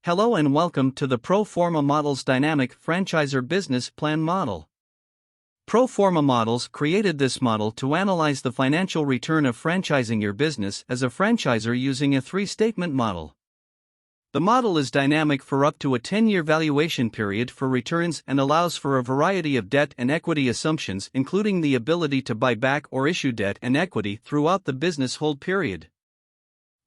Hello and welcome to the Forma Models Dynamic Franchisor Business Plan Model. Forma Models created this model to analyze the financial return of franchising your business as a franchisor using a three-statement model. The model is dynamic for up to a 10-year valuation period for returns and allows for a variety of debt and equity assumptions, including the ability to buy back or issue debt and equity throughout the business hold period.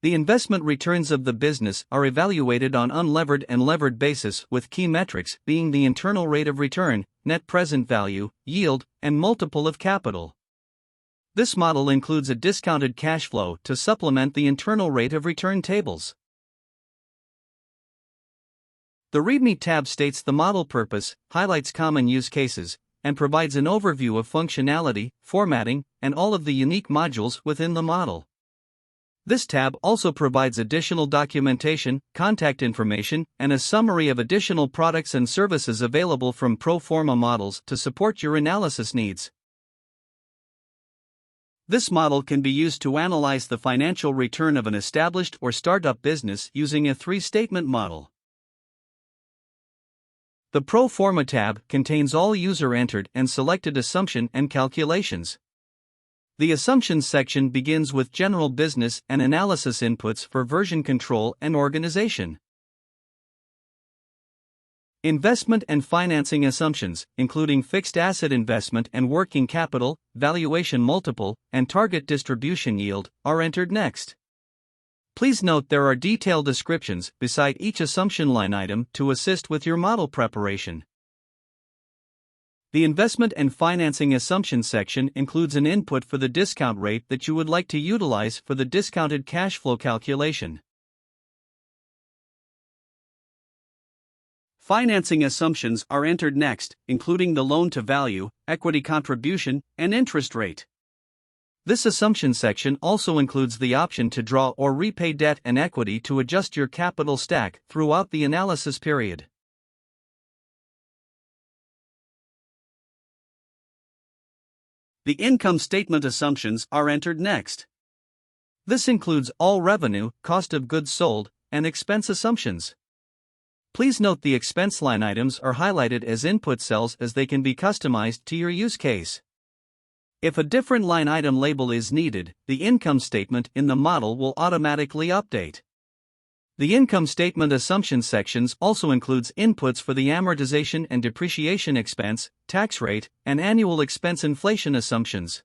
The investment returns of the business are evaluated on unlevered and levered basis, with key metrics being the internal rate of return, net present value, yield, and multiple of capital. This model includes a discounted cash flow to supplement the internal rate of return tables. The README tab states the model purpose, highlights common use cases, and provides an overview of functionality, formatting, and all of the unique modules within the model. This tab also provides additional documentation, contact information, and a summary of additional products and services available from Forma Models to support your analysis needs. This model can be used to analyze the financial return of an established or startup business using a three-statement model. The Forma tab contains all user-entered and selected assumption and calculations. The Assumptions section begins with general business and analysis inputs for version control and organization. Investment and financing assumptions, including fixed asset investment and working capital, valuation multiple, and target distribution yield, are entered next. Please note there are detailed descriptions beside each assumption line item to assist with your model preparation. The Investment and Financing Assumptions section includes an input for the discount rate that you would like to utilize for the discounted cash flow calculation. Financing assumptions are entered next, including the loan-to-value, equity contribution, and interest rate. This assumption section also includes the option to draw or repay debt and equity to adjust your capital stack throughout the analysis period. The income statement assumptions are entered next. This includes all revenue, cost of goods sold, and expense assumptions. Please note the expense line items are highlighted as input cells as they can be customized to your use case. If a different line item label is needed, the income statement in the model will automatically update. The income statement assumption sections also includes inputs for the amortization and depreciation expense, tax rate, and annual expense inflation assumptions.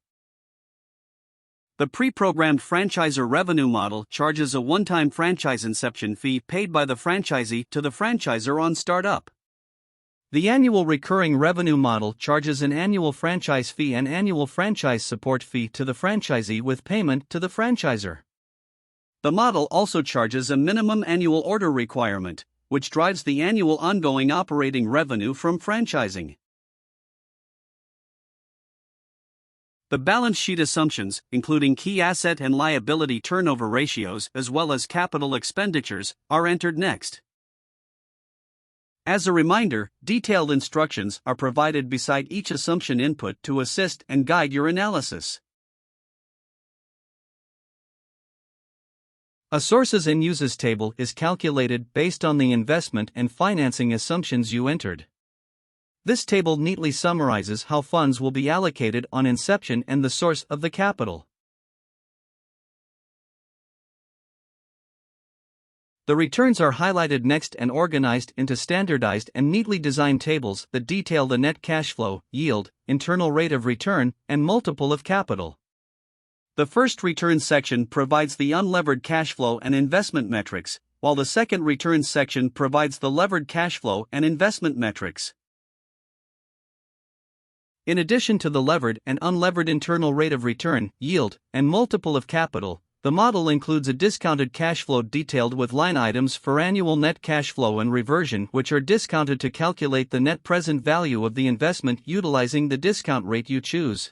The pre-programmed franchisor revenue model charges a one-time franchise inception fee paid by the franchisee to the franchisor on startup. The annual recurring revenue model charges an annual franchise fee and annual franchise support fee to the franchisee with payment to the franchisor. The model also charges a minimum annual order requirement, which drives the annual ongoing operating revenue from franchising. The balance sheet assumptions, including key asset and liability turnover ratios as well as capital expenditures, are entered next. As a reminder, detailed instructions are provided beside each assumption input to assist and guide your analysis. A sources and uses table is calculated based on the investment and financing assumptions you entered. This table neatly summarizes how funds will be allocated on inception and the source of the capital. The returns are highlighted next and organized into standardized and neatly designed tables that detail the net cash flow, yield, internal rate of return, and multiple of capital. The first return section provides the unlevered cash flow and investment metrics, while the second return section provides the levered cash flow and investment metrics. In addition to the levered and unlevered internal rate of return, yield, and multiple of capital, the model includes a discounted cash flow detailed with line items for annual net cash flow and reversion, which are discounted to calculate the net present value of the investment utilizing the discount rate you choose.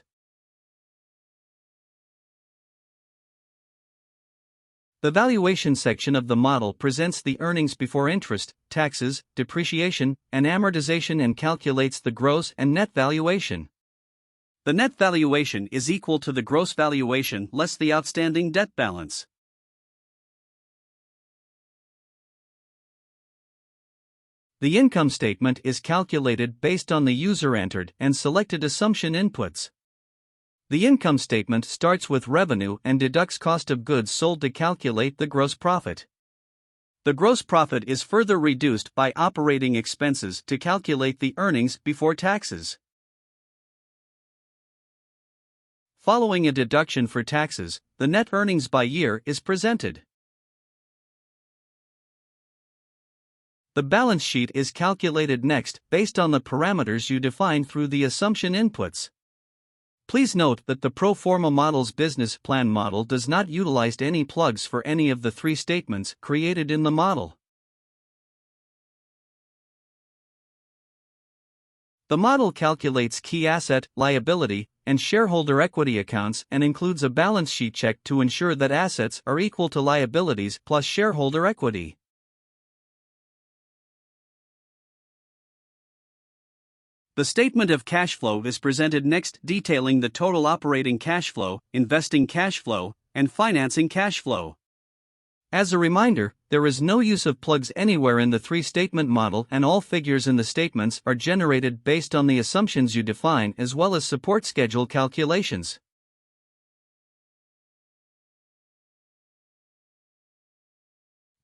The valuation section of the model presents the earnings before interest, taxes, depreciation, and amortization and calculates the gross and net valuation. The net valuation is equal to the gross valuation less the outstanding debt balance. The income statement is calculated based on the user entered and selected assumption inputs. The income statement starts with revenue and deducts cost of goods sold to calculate the gross profit. The gross profit is further reduced by operating expenses to calculate the earnings before taxes. Following a deduction for taxes, the net earnings by year is presented. The balance sheet is calculated next based on the parameters you define through the assumption inputs. Please note that the Pro Forma Models business plan model does not utilize any plugs for any of the three statements created in the model. The model calculates key asset, liability, and shareholder equity accounts and includes a balance sheet check to ensure that assets are equal to liabilities plus shareholder equity. The statement of cash flow is presented next, detailing the total operating cash flow, investing cash flow, and financing cash flow. As a reminder, there is no use of plugs anywhere in the three-statement model, and all figures in the statements are generated based on the assumptions you define as well as support schedule calculations.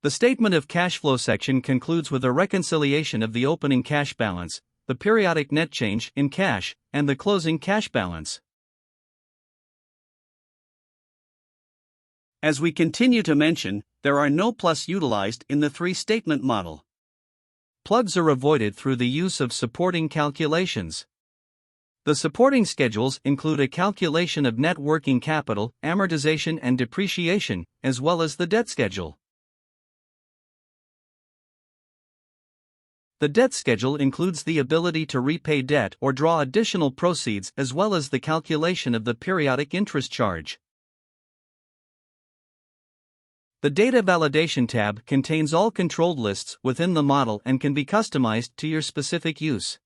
The statement of cash flow section concludes with a reconciliation of the opening cash balance, the periodic net change in cash, and the closing cash balance. As we continue to mention, there are no plus utilized in the three-statement model. Plugs are avoided through the use of supporting calculations. The supporting schedules include a calculation of net working capital, amortization and depreciation, as well as the debt schedule. The debt schedule includes the ability to repay debt or draw additional proceeds as well as the calculation of the periodic interest charge. The Data Validation tab contains all controlled lists within the model and can be customized to your specific use.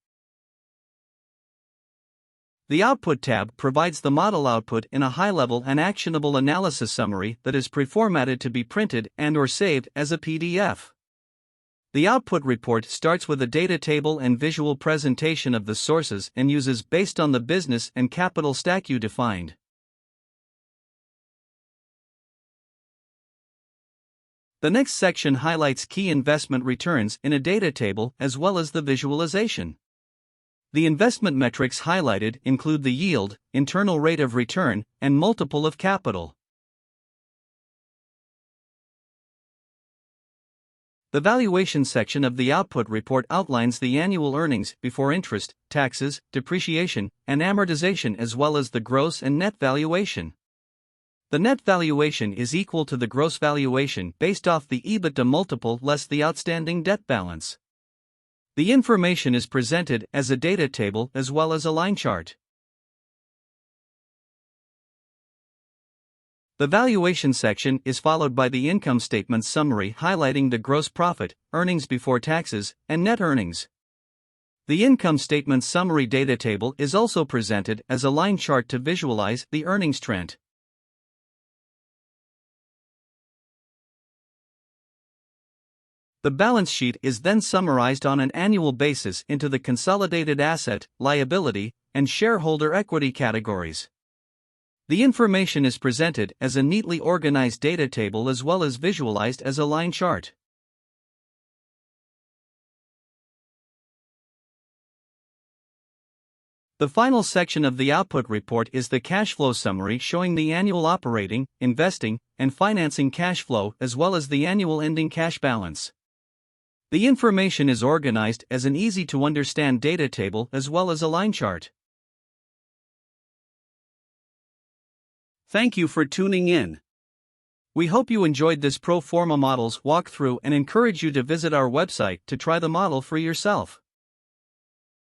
The Output tab provides the model output in a high-level and actionable analysis summary that is pre-formatted to be printed and/or saved as a PDF. The output report starts with a data table and visual presentation of the sources and uses based on the business and capital stack you defined. The next section highlights key investment returns in a data table as well as the visualization. The investment metrics highlighted include the yield, internal rate of return, and multiple of capital. The valuation section of the output report outlines the annual earnings before interest, taxes, depreciation, and amortization as well as the gross and net valuation. The net valuation is equal to the gross valuation based off the EBITDA multiple less the outstanding debt balance. The information is presented as a data table as well as a line chart. The valuation section is followed by the income statement summary highlighting the gross profit, earnings before taxes, and net earnings. The income statement summary data table is also presented as a line chart to visualize the earnings trend. The balance sheet is then summarized on an annual basis into the consolidated asset, liability, and shareholder equity categories. The information is presented as a neatly organized data table as well as visualized as a line chart. The final section of the output report is the cash flow summary showing the annual operating, investing, and financing cash flow as well as the annual ending cash balance. The information is organized as an easy-to-understand data table as well as a line chart. Thank you for tuning in. We hope you enjoyed this Pro Forma Models walkthrough and encourage you to visit our website to try the model for yourself.